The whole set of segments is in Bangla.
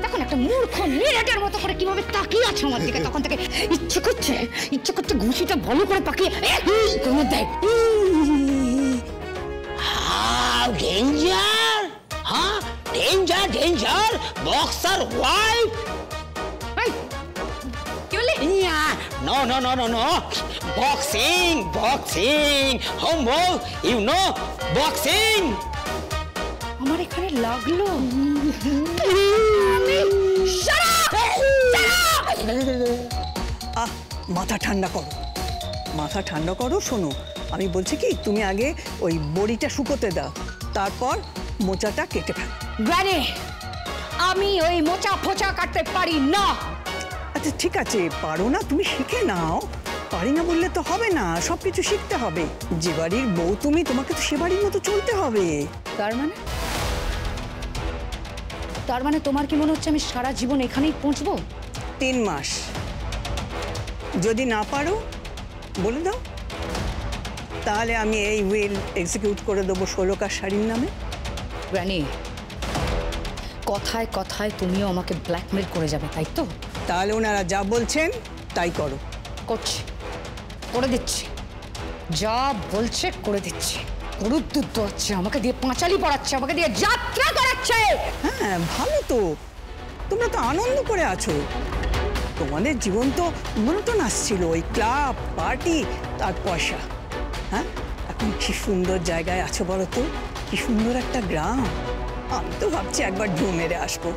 তখন একটা মূর্খ নিরেটের মতো করে কিভাবে তাকিয়ে আছে আমার দিকে, তখন থেকে ইচ্ছে করছে ঘুষিটা ভালো করে পাকিয়ে করে দেয়। ডেঞ্জার, হ্যাঁ ডেঞ্জার ডেঞ্জার, বক্সার ওয়াইফ। কি বললি? No no no no no, boxing boxing, হোমো ইউ নো বক্সিং। আমার এখানে লাগলো। মাথা ঠান্ডা করো, মাথা ঠান্ডা করো। শোনো, আমি বলছি কি, তুমি আগে ওই বড়িটা শুকোতে দাও, তারপর মোচাটা কেটে ফেলো। গ্র্যানি, আমি ওই মোচা ফোচা কাটতে পারি না। আচ্ছা ঠিক আছে, পারো না তুমি শিখে নাও। পারি না বললে তো হবে না, সবকিছু শিখতে হবে। যে বাড়ির বউ তুমি, তোমাকে তো সে বাড়ির মতো চলতে হবে। তার মানে তোমার কি মনে হচ্ছে আমি সারা জীবন এখানেই পৌঁছবো? 3 মাস। যদি না পারো বলে দাও, তাহলে আমি এই উইল এক্সিকিউট করে দেবো 16 শাড়ির নামে। গ্র্যানি, কথায় কথায় তুমিও আমাকে ব্ল্যাকমেল করে যাবে, তাই তো? তাহলে ওনারা যা বলছেন তাই করো। করছি, করে দিচ্ছি, যা বলছে করে দিচ্ছি। গরুর দুধ দোয়াচ্ছে, আমাকে দিয়ে পাঁচালি পড়াচ্ছে, আমাকে দিয়ে যাত্রা করাচ্ছে। হ্যাঁ ভালো তো, তোমরা তো আনন্দ করে আছো। তোমাদের জীবন তো মনোটন আসছিল, ওই ক্লাব পার্টি আর পয়সা। হ্যাঁ, এখন কি সুন্দর জায়গায় আছো বলো তো, কি সুন্দর একটা গ্রাম। আমি তো ভাবছি একবার ঢু মেরে আসবো।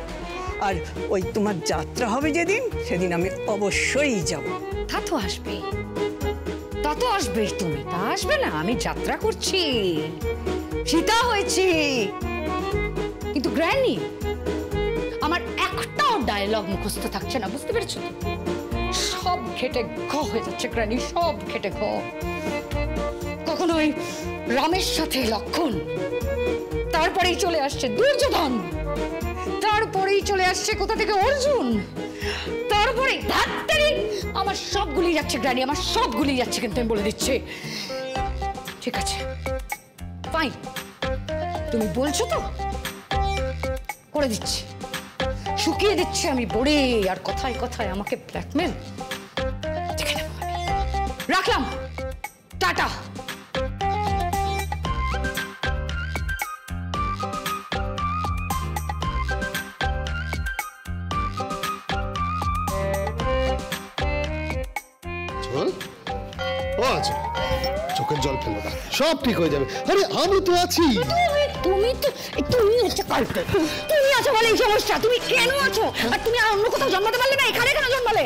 আর ওই তোমার যাত্রা হবে যেদিন, সেদিন আমি অবশ্যই যাব। তা তো আসবেই, তা তো আসবেই। তুমি তা আসবে না? আমি যাত্রা করছি, সীতা হয়েছি। কিন্তু গ্র্যানি, আমার একটাও ডায়লগ মুখস্থ থাকছে না, বুঝতে পেরেছো? সব ঘেটে ঘ হয়ে যাচ্ছে গ্র্যানি, সব ঘেটে ঘ। কখনো ওই রামের সাথে লক্ষণ, তারপরেই চলে আসছে দুর্যোধন, তারপরেই চলে আসছে কোথা থেকে অর্জুন, তারপরে ধাত্তারি। আমার সব গুলিয়ে যাচ্ছে গ্র্যানি, আমার সব গুলিয়ে যাচ্ছে। কিন্তু আমি বলে দিচ্ছি, ঠিক আছে ফাইন, তুমি বলছো তো, করে দিচ্ছি, শুকিয়ে দিচ্ছি আমি বড়ে। আর কথায় কথায় আমাকে ব্ল্যাকমেল, দেখে নেবো আমি। রাখলাম, টাটা। ও আচ্ছা, চোখের জল ফেলো না, সব ঠিক হয়ে যাবে। আরে আমি তো আছি। তুমি হচ্ছে কালকে, তুমি আছো বলে এই সমস্যা। তুমি কেন আছো? আর তুমি আর অন্য কোথাও জন্মাতে পারলে না, এখানে কেন জন্মালে?